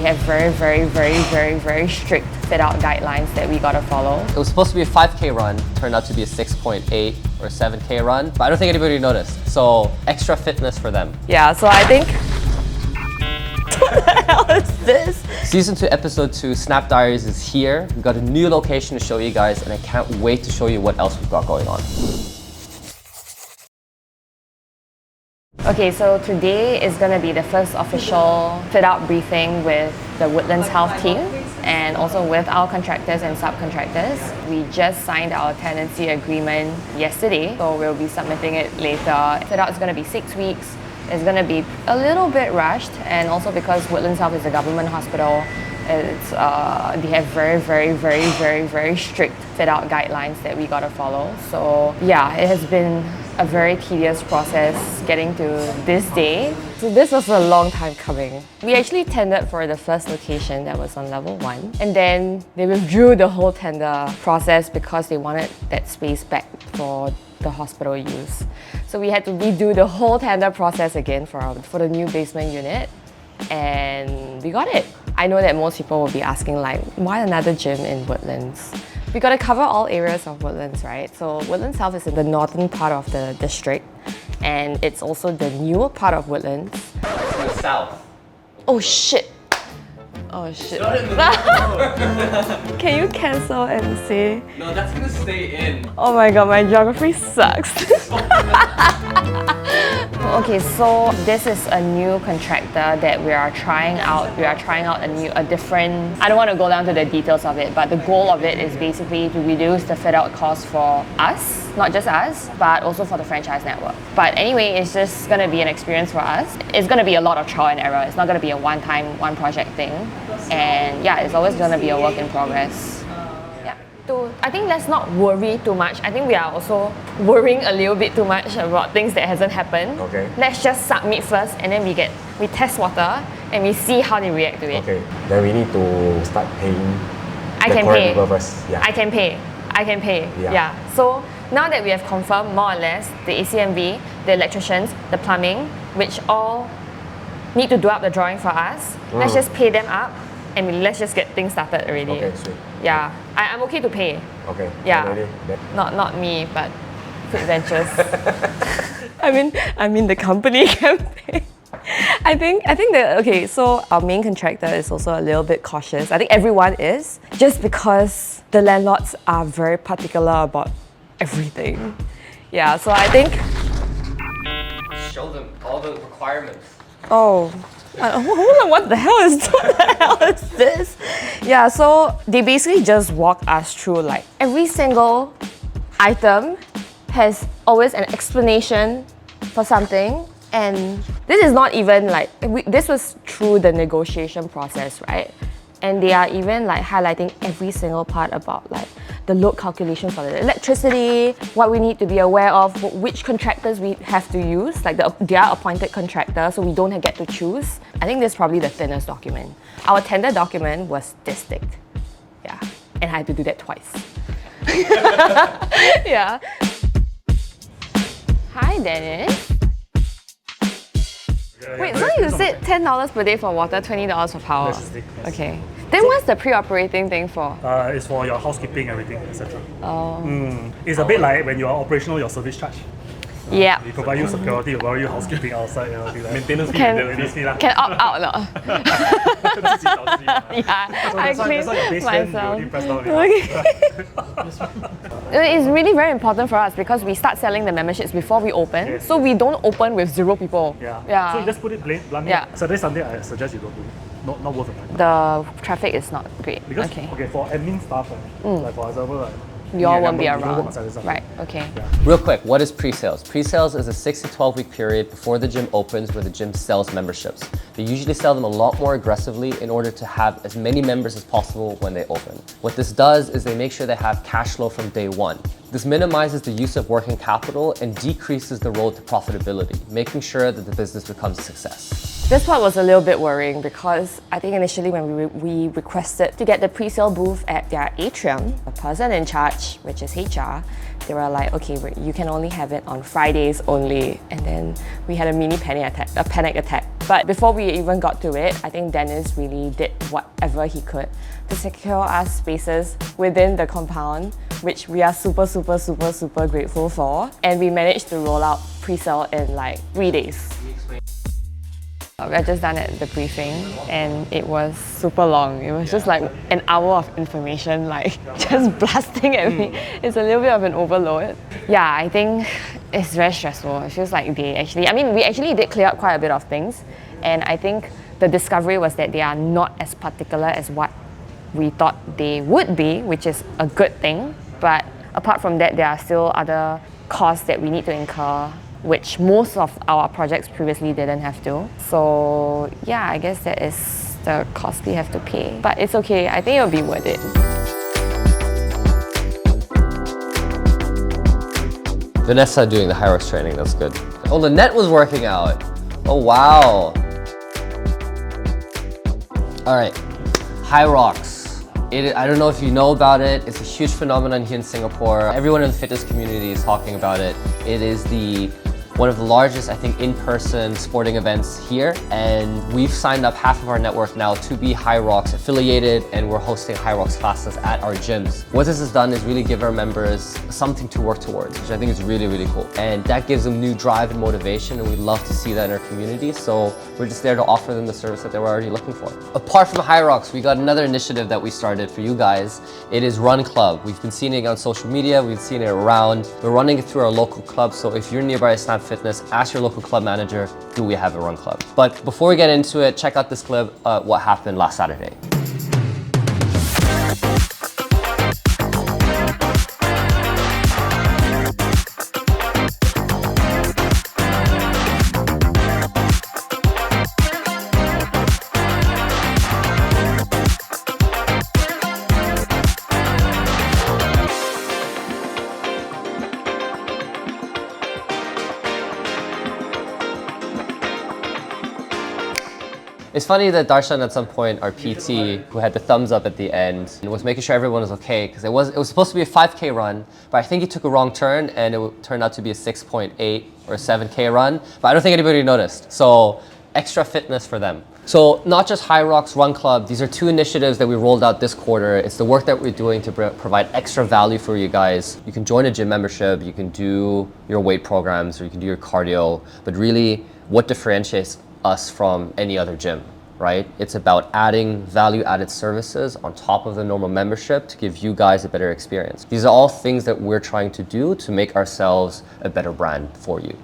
have very strict fit-out guidelines that we gotta follow. It was supposed to be a 5K run, turned out to be a 6.8 or 7K run, but I don't think anybody noticed. So extra fitness for them. Yeah, so I think... What the hell is this? Season 2, Episode 2, Snap Diaries is here. We've got a new location to show you guys, and I can't wait to show you what else we've got going on. Okay, so today is going to be the first official fit-out briefing with the Woodlands Health team and also with our contractors and subcontractors. We just signed our tenancy agreement yesterday, so we'll be submitting it later. Fit-out is going to be 6 weeks. It's going to be a little bit rushed, and also because Woodlands Health is a government hospital, they have very strict fit-out guidelines that we gotta follow. So yeah, it has been a very tedious process getting to this day. So this was a long time coming. We actually tendered for the first location that was on level 1, and then they withdrew the whole tender process because they wanted that space back for the hospital use. So we had to redo the whole tender process again for the new basement unit, and we got it. I know that most people will be asking like, why another gym in Woodlands? We got to cover all areas of Woodlands, right? So Woodlands South is in the northern part of the district, and it's also the newer part of Woodlands. It's in the south. Oh shit! Oh shit. Can you cancel and say? No, that's gonna stay in. Oh my god, my geography sucks. Okay, so this is a new contractor that we are trying out. We are trying out a different... I don't want to go down to the details of it, but the goal of it is basically to reduce the fit-out cost for us, not just us, but also for the franchise network. But anyway, it's just going to be an experience for us. It's going to be a lot of trial and error. It's not going to be a one-time, one-project thing. And yeah, it's always going to be a work in progress. I think let's not worry too much. I think we are also worrying a little bit too much about things that hasn't happened. Okay. Let's just submit first, and then we test water and we see how they react to it. Okay. Then we need to start paying I the can correct pay. people first. Yeah. I can pay. Yeah. So now that we have confirmed more or less the ACMV, the electricians, the plumbing, which all need to do up the drawing for us, let's just pay them up and let's just get things started already. Okay, sweet. Yeah, I'm okay to pay. Okay. Yeah. Ready? Not me, but Fit Ventures. I mean the company can pay. I think that, okay, so our main contractor is also a little bit cautious. I think everyone is, just because the landlords are very particular about everything. Yeah, so I think... Show them all the requirements. Oh. Hold on, what the hell is this? Yeah, so they basically just walk us through like every single item has always an explanation for something, and this is not even like, this was through the negotiation process, right? And they are even like highlighting every single part about like the load calculation for the electricity, what we need to be aware of, which contractors we have to use, like their appointed contractor, so we don't get to choose. I think this is probably the thinnest document. Our tender document was this thick. Yeah, and I had to do that twice. Yeah. Hi, Dennis. Wait, so you said $10 per day for water, $20 for power? Yes. Okay. Then what's the pre-operating thing for? It's for your housekeeping, everything, etc. Oh. It's a bit like when you are operational, your service charge. Yeah. We provide you security, we provide you housekeeping outside, you know, like maintenance fee, maintenance fee. Can opt out lah. Yeah, So I that's why clean your basement, you myself. only press down. Okay. It's really very important for us because we start selling the memberships before we open, Yes. so we don't open with 0 people. Yeah. So you just put it bluntly. Yeah. Saturday, Sunday, I suggest you don't do it. Not worth it. The traffic is not great. Because okay. for admin staff, like for example, like You all me won't and be Amber, we don't around. work on Saturday, Sunday. Right, okay. Yeah. Real quick, what is pre-sales? Pre-sales is a 6 to 12 week period before the gym opens where the gym sells memberships. They usually sell them a lot more aggressively in order to have as many members as possible when they open. What this does is they make sure they have cash flow from day one. This minimizes the use of working capital and decreases the road to profitability, making sure that the business becomes a success. This part was a little bit worrying because I think initially when we requested to get the pre-sale booth at their atrium, the person in charge, which is HR, they were like, okay, you can only have it on Fridays only. And then we had a mini panic attack But before we even got to it, I think Dennis really did whatever he could to secure us spaces within the compound, which we are super grateful for. And we managed to roll out pre-sale in like 3 days. I just done at the briefing and it was super long. It was just like an hour of information like just blasting at me. It's a little bit of an overload. Yeah, I think it's very stressful. It feels like we actually did clear up quite a bit of things, and I think the discovery was that they are not as particular as what we thought they would be, which is a good thing. But apart from that, there are still other costs that we need to incur, which most of our projects previously didn't have to. So yeah, I guess that is the cost we have to pay. But it's okay, I think it'll be worth it. Vanessa doing the Hyrox training, that's good. Oh, Lynette was working out. Oh, wow. All right, Hyrox. I don't know if you know about it. It's a huge phenomenon here in Singapore. Everyone in the fitness community is talking about it. It is one of the largest, I think, in-person sporting events here. And we've signed up half of our network now to be Hyrox affiliated, and we're hosting Hyrox classes at our gyms. What this has done is really give our members something to work towards, which I think is really cool. And that gives them new drive and motivation, and we love to see that in our community. So we're just there to offer them the service that they were already looking for. Apart from Hyrox, we got another initiative that we started for you guys. It is Run Club. We've been seeing it on social media, we've seen it around. We're running it through our local club, so if you're nearby Snap Fitness, ask your local club manager, do we have a run club? But before we get into it, check out this clip, what happened last Saturday. It's funny that Darshan at some point, our PT, who had the thumbs up at the end, was making sure everyone was okay, because it was supposed to be a 5K run, but I think he took a wrong turn and it turned out to be a 6.8 or 7K run, but I don't think anybody noticed. So extra fitness for them. So not just Hyrox Run Club, these are two initiatives that we rolled out this quarter. It's the work that we're doing to provide extra value for you guys. You can join a gym membership, you can do your weight programs, or you can do your cardio, but really what differentiates us from any other gym, right? It's about adding value-added services on top of the normal membership to give you guys a better experience. These are all things that we're trying to do to make ourselves a better brand for you.